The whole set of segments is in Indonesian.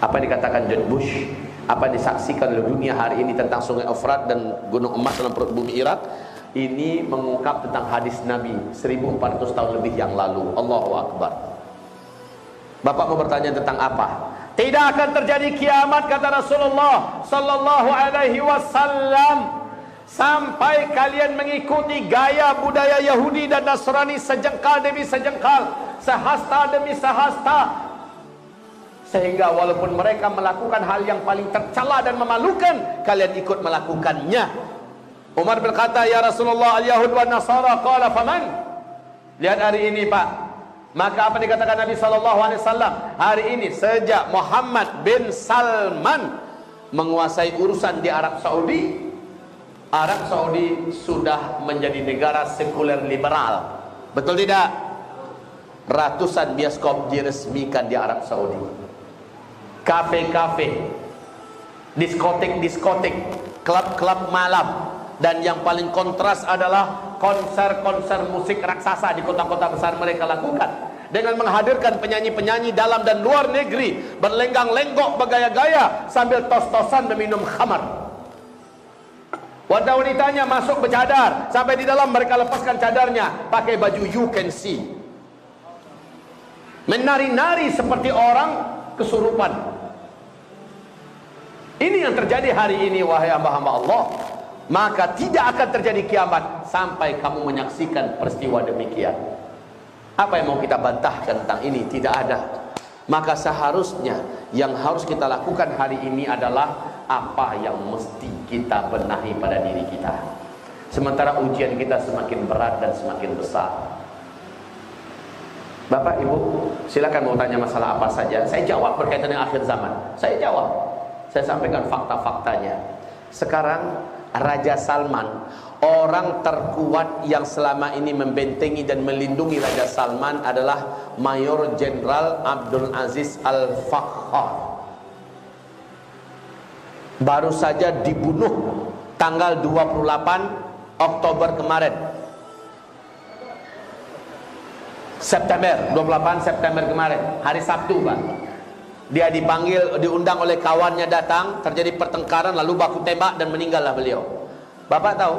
Apa yang dikatakan George Bush, apa yang disaksikan oleh dunia hari ini tentang Sungai Efrat dan Gunung Emas dalam perut bumi Irak, ini mengungkap tentang hadis Nabi 1400 tahun lebih yang lalu. Allahu Akbar. Bapak mau bertanya tentang apa? Tidak akan terjadi kiamat, kata Rasulullah sallallahu alaihi wasallam, sampai kalian mengikuti gaya budaya Yahudi dan Nasrani sejengkal demi sejengkal, sehasta demi sehasta, sehingga walaupun mereka melakukan hal yang paling tercela dan memalukan, kalian ikut melakukannya. Umar berkata, ya Rasulullah, al-Yahud wa Nasara. Qala faman? Lihat hari ini, Pak. Maka apa dikatakan Nabi SAW? Hari ini sejak Muhammad bin Salman menguasai urusan di Arab Saudi, Arab Saudi sudah menjadi negara sekuler liberal. Betul tidak? Ratusan bioskop diresmikan di Arab Saudi, kafe-kafe, diskotik-diskotik, klub-klub malam, dan yang paling kontras adalah konser-konser musik raksasa di kota-kota besar mereka lakukan, dengan menghadirkan penyanyi-penyanyi dalam dan luar negeri berlenggak-lenggok bergaya-gaya sambil tos-tosan meminum khamar. Wanita-wanitanya masuk bercadar, sampai di dalam mereka lepaskan cadarnya, pakai baju you can see, menari-nari seperti orang kesurupan. Ini yang terjadi hari ini, wahai hamba-hamba Allah. Maka tidak akan terjadi kiamat sampai kamu menyaksikan peristiwa demikian. Apa yang mau kita bantahkan tentang ini? Tidak ada. Maka seharusnya yang harus kita lakukan hari ini adalah apa yang mesti kita benahi pada diri kita. Sementara ujian kita semakin berat dan semakin besar. Bapak Ibu, silakan mau tanya masalah apa saja, saya jawab berkaitan dengan akhir zaman. Saya jawab, saya sampaikan fakta-faktanya. Sekarang Raja Salman, orang terkuat yang selama ini membentengi dan melindungi Raja Salman adalah Mayor Jenderal Abdul Aziz Al-Fakhar. Baru saja dibunuh tanggal 28 Oktober kemarin. September, 28 September kemarin, hari Sabtu, Pak. Dia dipanggil, diundang oleh kawannya datang, terjadi pertengkaran, lalu baku tembak dan meninggallah beliau. Bapak tahu,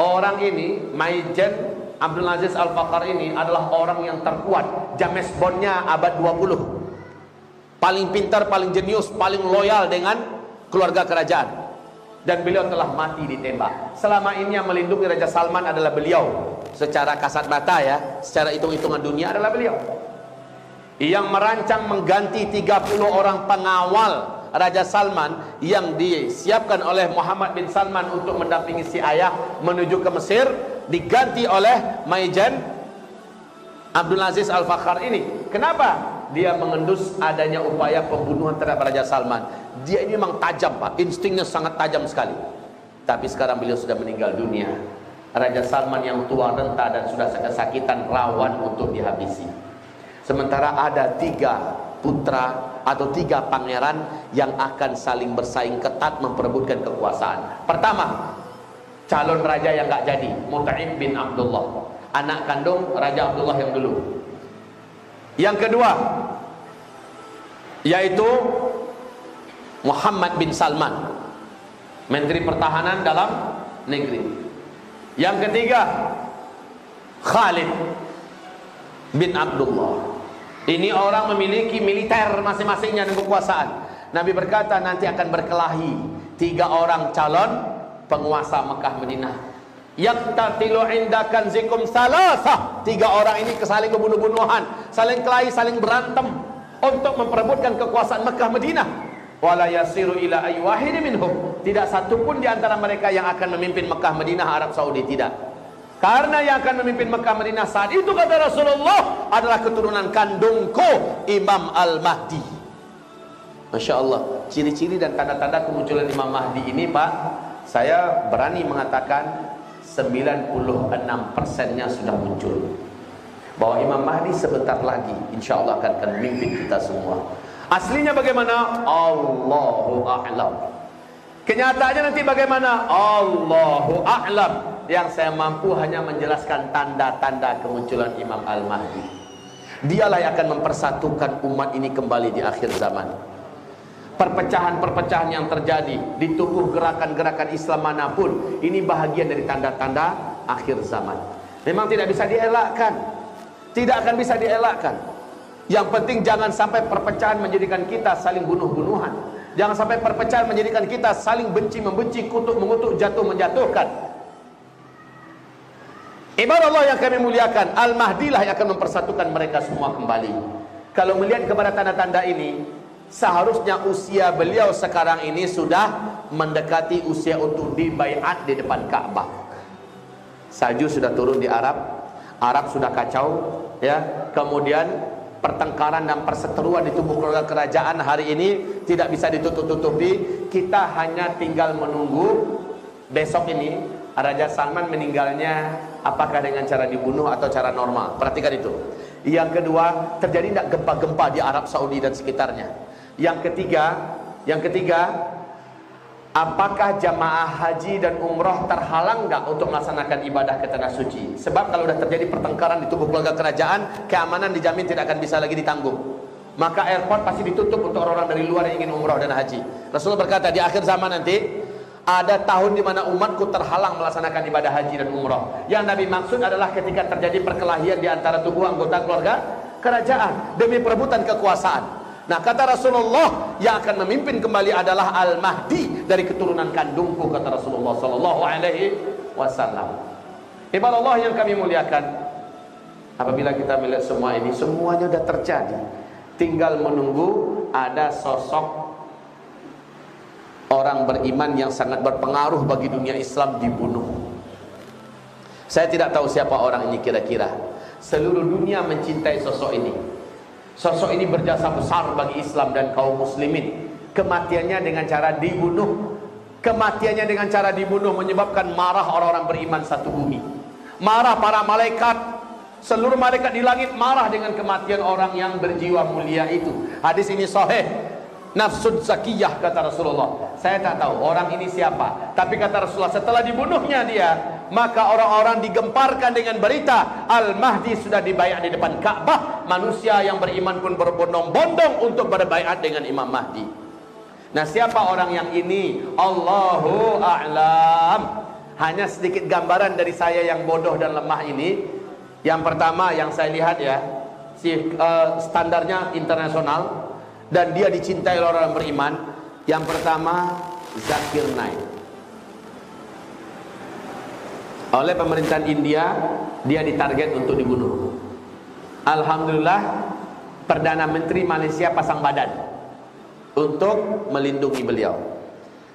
orang ini, Majen Abdul Aziz Al-Fakhar ini adalah orang yang terkuat. James Bondnya abad 20. Paling pintar, paling jenius, paling loyal dengan keluarga kerajaan. Dan beliau telah mati ditembak. Selama ini yang melindungi Raja Salman adalah beliau. Secara kasat mata ya, secara hitung-hitungan dunia adalah beliau. Yang merancang mengganti 30 orang pengawal Raja Salman yang disiapkan oleh Muhammad bin Salman untuk mendampingi si ayah menuju ke Mesir, diganti oleh Majen Abdul Aziz Al-Fakhar ini. Kenapa? Dia mengendus adanya upaya pembunuhan terhadap Raja Salman. Dia ini memang tajam, Pak, instingnya sangat tajam sekali. Tapi sekarang beliau sudah meninggal dunia. Raja Salman yang tua renta dan sudah kesakitan rawan untuk dihabisi. Sementara ada 3 putra atau 3 pangeran yang akan saling bersaing ketat memperebutkan kekuasaan. Pertama, calon raja yang gak jadi, Mut'im bin Abdullah, anak kandung Raja Abdullah yang dulu. Yang kedua, yaitu Muhammad bin Salman, Menteri Pertahanan dalam negeri. Yang ketiga, Khalid bin Abdullah. Ini orang memiliki militer masing-masingnya dan kekuasaan. Nabi berkata nanti akan berkelahi 3 orang calon penguasa Mekah Madinah. Yaqtatilu inda kanzikum salasah. 3 orang ini saling membunuh-bunuhan, saling kelahi, saling berantem untuk memperebutkan kekuasaan Mekah Madinah. Wala yasiru ila ay wahid minhum. Tidak satu pun di antara mereka yang akan memimpin Mekah Madinah Arab Saudi, tidak. Karena yang akan memimpin Mekah Madinah saat itu, kata Rasulullah, adalah keturunan kandungku, Imam Al-Mahdi. Masya Allah, ciri-ciri dan tanda-tanda kemunculan Imam Mahdi ini, Pak, saya berani mengatakan 96%-nya sudah muncul. Bahwa Imam Mahdi sebentar lagi insya Allah akan memimpin kita semua. Aslinya bagaimana? Allahu a'lam. Kenyataannya nanti bagaimana? Allahu a'lam. Yang saya mampu hanya menjelaskan tanda-tanda kemunculan Imam Al-Mahdi. Dialah yang akan mempersatukan umat ini kembali di akhir zaman. perpecahan-perpecahan yang terjadi di tubuh gerakan-gerakan Islam manapun, ini bahagian dari tanda-tanda akhir zaman. Memang tidak bisa dielakkan, tidak akan bisa dielakkan. Yang penting jangan sampai perpecahan menjadikan kita saling bunuh-bunuhan. Jangan sampai perpecahan menjadikan kita saling benci-membenci, kutuk-mengutuk, jatuh-menjatuhkan. Ibarat Allah yang kami muliakan, Al-Mahdi lah yang akan mempersatukan mereka semua kembali. Kalau melihat kepada tanda-tanda ini, seharusnya usia beliau sekarang ini sudah mendekati usia untuk dibaiat di depan Ka'bah. Salju sudah turun di Arab, Arab sudah kacau, ya. Kemudian pertengkaran dan perseteruan di tubuh keluarga kerajaan hari ini tidak bisa ditutup-tutupi. Kita hanya tinggal menunggu besok ini Raja Salman meninggalnya, apakah dengan cara dibunuh atau cara normal. Perhatikan itu. Yang kedua, terjadi tidak gempa-gempa di Arab Saudi dan sekitarnya. Yang ketiga, apakah jamaah haji dan umroh terhalang nggak untuk melaksanakan ibadah ke tanah suci? Sebab kalau sudah terjadi pertengkaran di tubuh keluarga kerajaan, keamanan dijamin tidak akan bisa lagi ditanggung. Maka airport pasti ditutup untuk orang-orang dari luar yang ingin umroh dan haji. Rasulullah berkata di akhir zaman nanti ada tahun di mana umatku terhalang melaksanakan ibadah haji dan umroh. Yang Nabi maksud adalah ketika terjadi perkelahian di antara tubuh anggota keluarga kerajaan demi perebutan kekuasaan. Nah, kata Rasulullah, yang akan memimpin kembali adalah Al-Mahdi dari keturunan kandungku, kata Rasulullah sallallahu alaihi wasallam. Ibadah Allah yang kami muliakan, apabila kita melihat semua ini, semuanya sudah terjadi. Tinggal menunggu ada sosok orang beriman yang sangat berpengaruh bagi dunia Islam dibunuh. Saya tidak tahu siapa orang ini kira-kira. Seluruh dunia mencintai sosok ini. Sosok ini berjasa besar bagi Islam dan kaum muslimin. Kematiannya dengan cara dibunuh. Kematiannya dengan cara dibunuh menyebabkan marah orang-orang beriman satu bumi. Marah para malaikat. Seluruh malaikat di langit marah dengan kematian orang yang berjiwa mulia itu. Hadis ini sahih. Nafsud zakiyah, kata Rasulullah. Saya tak tahu orang ini siapa, tapi kata Rasulullah setelah dibunuhnya dia, maka orang-orang digemparkan dengan berita Al-Mahdi sudah dibayat di depan Ka'bah. Manusia yang beriman pun berbondong-bondong untuk berbaiat dengan Imam Mahdi. Nah, siapa orang yang ini? Allahu a'lam. Hanya sedikit gambaran dari saya yang bodoh dan lemah ini. Yang pertama yang saya lihat ya, standarnya internasional dan dia dicintai oleh orang beriman. Yang pertama, Zakir Naik. Oleh pemerintahan India, dia ditarget untuk dibunuh. Alhamdulillah, Perdana Menteri Malaysia pasang badan untuk melindungi beliau.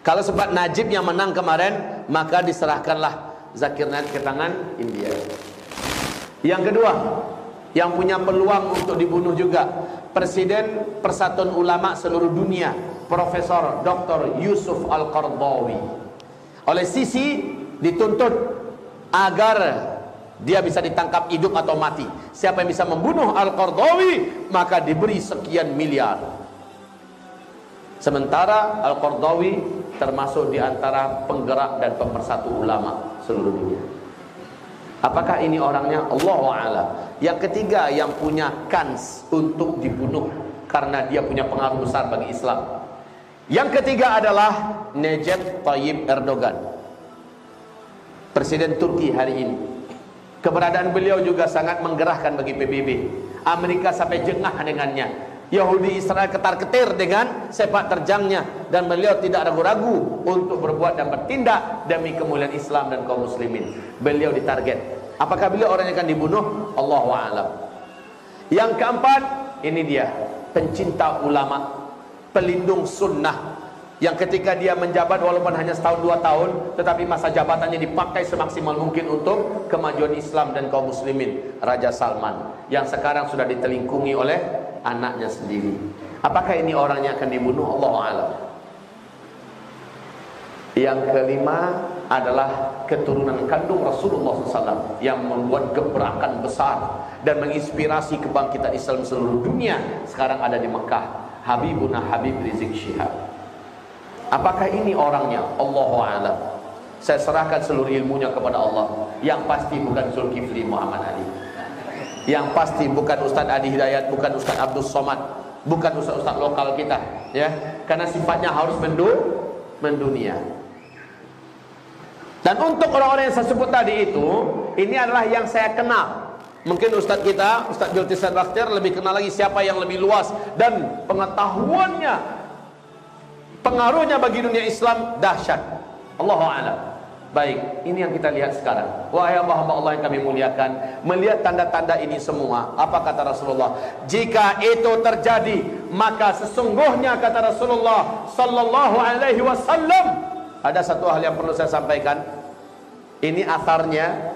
Kalau sebab Najib yang menang kemarin, maka diserahkanlah Zakir Naik ke tangan India. Yang kedua, yang punya peluang untuk dibunuh juga, Presiden Persatuan Ulama seluruh dunia, Profesor Dr. Yusuf Al-Qaradawi. Oleh Sisi dituntut agar dia bisa ditangkap hidup atau mati. Siapa yang bisa membunuh Al-Qaradawi, maka diberi sekian miliar. Sementara Al-Qaradawi termasuk di antara penggerak dan pemersatu ulama seluruh dunia. Apakah ini orangnya? Allahu a'lam. Yang ketiga yang punya kans untuk dibunuh karena dia punya pengaruh besar bagi Islam. Yang ketiga adalah Recep Tayyip Erdogan, Presiden Turki hari ini. Keberadaan beliau juga sangat menggerahkan bagi PBB. Amerika sampai jengah dengannya. Yahudi Israel ketar-ketir dengan sepak terjangnya, dan beliau tidak ragu-ragu untuk berbuat dan bertindak demi kemuliaan Islam dan kaum muslimin. Beliau ditarget. Apakah beliau orang yang akan dibunuh? Allahu a'lam. Yang keempat, ini dia, pencinta ulama, pelindung sunnah, yang ketika dia menjabat walaupun hanya setahun 2 tahun, tetapi masa jabatannya dipakai semaksimal mungkin untuk kemajuan Islam dan kaum muslimin, Raja Salman, yang sekarang sudah ditelingkungi oleh anaknya sendiri. Apakah ini orangnya akan dibunuh? Allahu a'lam. Yang kelima adalah keturunan kandung Rasulullah SAW yang membuat gebrakan besar dan menginspirasi kebangkitan Islam seluruh dunia. Sekarang ada di Mekah, Habibuna Habib Rizik Syihab. Apakah ini orangnya? Allahu a'lam. Saya serahkan seluruh ilmunya kepada Allah. Yang pasti bukan Zulkifli Muhammad Ali. Yang pasti bukan Ustaz Adi Hidayat, bukan Ustaz Abdul Somad, bukan ustaz-ustaz lokal kita, ya, karena sifatnya harus mendunia. Dan untuk orang-orang yang saya sebut tadi itu, ini adalah yang saya kenal. Mungkin ustaz kita, Ustaz Jultisan Bakhtiar, lebih kenal lagi siapa yang lebih luas dan pengetahuannya, pengaruhnya bagi dunia Islam dahsyat. Allahu a'lam. Baik, ini yang kita lihat sekarang. Wahai hamba Allah yang kami muliakan, melihat tanda-tanda ini semua, apa kata Rasulullah? Jika itu terjadi, maka sesungguhnya kata Rasulullah sallallahu alaihi wasallam, ada satu hal yang perlu saya sampaikan. Ini asarnya,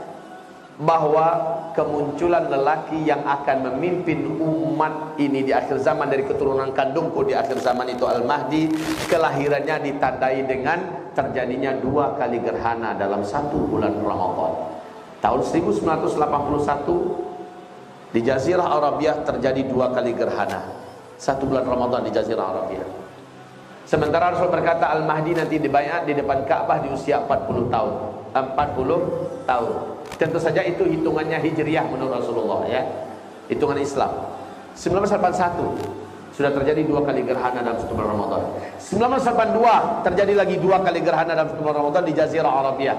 bahwa kemunculan lelaki yang akan memimpin umat ini di akhir zaman dari keturunan kandungku di akhir zaman itu Al-Mahdi, kelahirannya ditandai dengan terjadinya 2 kali gerhana dalam 1 bulan Ramadan. Tahun 1981 di Jazirah Arabia terjadi 2 kali gerhana 1 bulan Ramadan di Jazirah Arabia. Sementara Rasul berkata Al-Mahdi nanti dibaiat di depan Ka'bah di usia 40 tahun. 40 tahun. Tentu saja itu hitungannya hijriah menurut Rasulullah, ya. Hitungan Islam. 1981 sudah terjadi 2 kali gerhana dalam 1 bulan Ramadan. 1982 terjadi lagi 2 kali gerhana dalam 1 bulan Ramadan di Jazirah Arabia.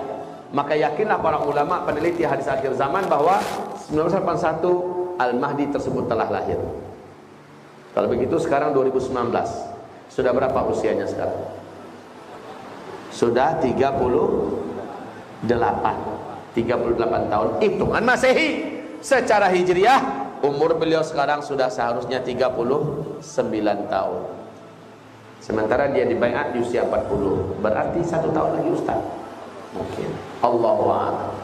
Maka yakinlah para ulama peneliti hadis akhir zaman bahwa 1981 Al-Mahdi tersebut telah lahir. Kalau begitu sekarang 2019. Sudah berapa usianya sekarang? Sudah 38 tahun hitungan Masehi. Secara hijriah umur beliau sekarang sudah seharusnya 39 tahun. Sementara dia dibaiat di usia 40. Berarti 1 tahun lagi Ustaz. Mungkin. Allahu a'lam.